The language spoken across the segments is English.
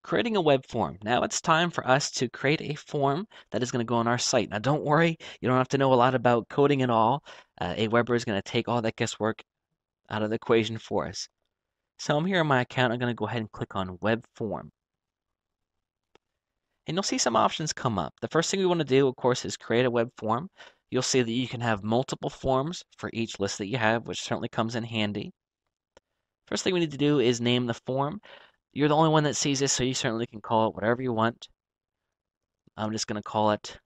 Creating a web form. Now it's time for us to create a form that is going to go on our site. Now don't worry, you don't have to know a lot about coding at all. Aweber is going to take all that guesswork out of the equation for us. So I'm here on my account. I'm going to go ahead and click on web form. And you'll see some options come up. The first thing we want to do, of course, is create a web form. You'll see that you can have multiple forms for each list that you have, which certainly comes in handy. First thing we need to do is name the form. You're the only one that sees this, so you certainly can call it whatever you want. I'm just going to call it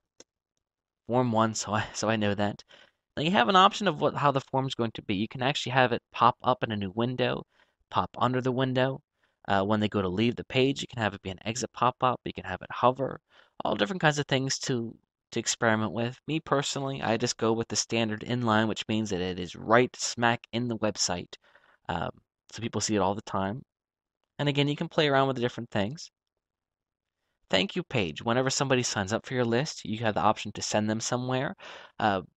Form 1 so I know that. Now you have an option of how the form is going to be. You can actually have it pop up in a new window, pop under the window. When they go to leave the page, you can have it be an exit pop-up. You can have it hover. All different kinds of things to experiment with. Me personally, I just go with the standard inline, which means that it is right smack in the website. Um, so people see it all the time. And again, you can play around with the different things. Thank you page. Whenever somebody signs up for your list, you have the option to send them somewhere.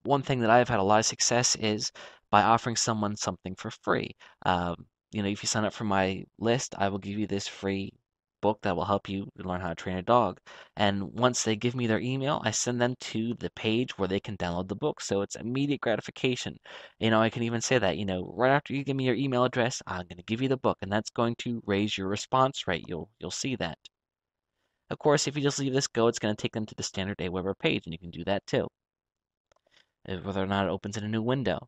One thing that I've had a lot of success is by offering someone something for free. If you sign up for my list, I will give you this free book that will help you learn how to train a dog. And once they give me their email, I send them to the page where they can download the book. So it's immediate gratification. I can even say that, right after you give me your email address, I'm going to give you the book, and that's going to raise your response rate. You'll see that. Of course, if you just leave this go, it's going to take them to the standard Aweber page, and you can do that too, whether or not it opens in a new window.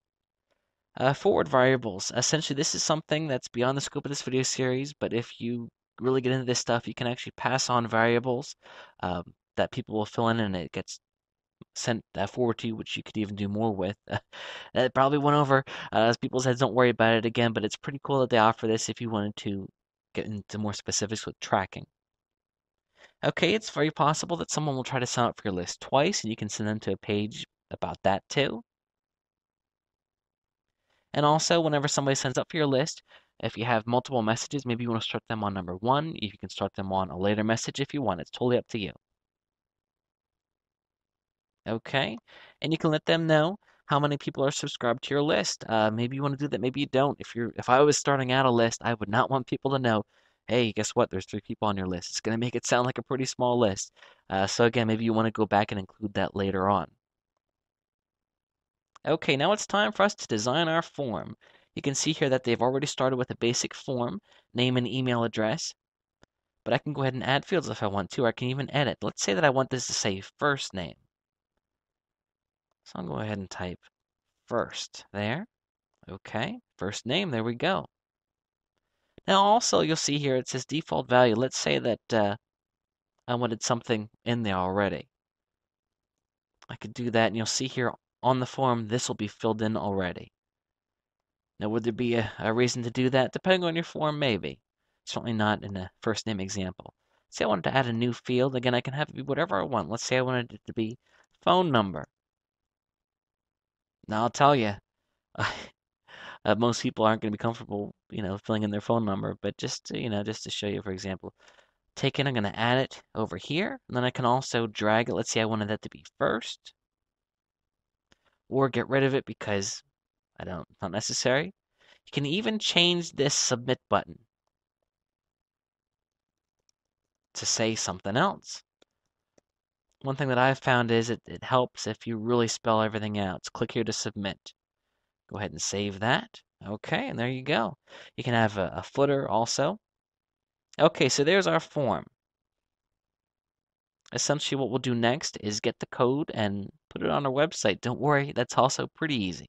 Forward variables. Essentially, this is something that's beyond the scope of this video series, but if you really get into this stuff, you can actually pass on variables that people will fill in, and it gets sent forward to you, which you could even do more with. It probably went over people's heads. Don't worry about it again, but it's pretty cool that they offer this if you wanted to get into more specifics with tracking. Okay, it's very possible that someone will try to sign up for your list twice, and you can send them to a page about that too. And also, whenever somebody signs up for your list, if you have multiple messages, maybe you want to start them on number 1. You can start them on a later message if you want. It's totally up to you. Okay, and you can let them know how many people are subscribed to your list. Maybe you want to do that, maybe you don't. If I was starting out a list, I would not want people to know, hey, guess what? There's 3 people on your list. It's going to make it sound like a pretty small list. So again, maybe you want to go back and include that later on. Okay, now it's time for us to design our form. You can see here that they've already started with a basic form, name and email address, but I can go ahead and add fields if I want to, or I can even edit. Let's say that I want this to say first name. So I'll go ahead and type first there. Okay, first name, there we go. Now also you'll see here it says default value. Let's say that I wanted something in there already. I could do that, and you'll see here on the form this will be filled in already. Now, would there be a reason to do that? Depending on your form, maybe. Certainly not in a first name example. Say I wanted to add a new field. Again, I can have it be whatever I want. Let's say I wanted it to be phone number. Now, I'll tell you, most people aren't going to be comfortable, filling in their phone number. But just to show you, for example, I'm going to add it over here. And then I can also drag it. Let's say I wanted that to be first. Or get rid of it because it's not necessary. You can even change this submit button to say something else. One thing that I've found is it helps if you really spell everything out. So click here to submit. Go ahead and save that. Okay, and there you go. You can have a footer also. Okay, so there's our form. Essentially what we'll do next is get the code and put it on our website. Don't worry, that's also pretty easy.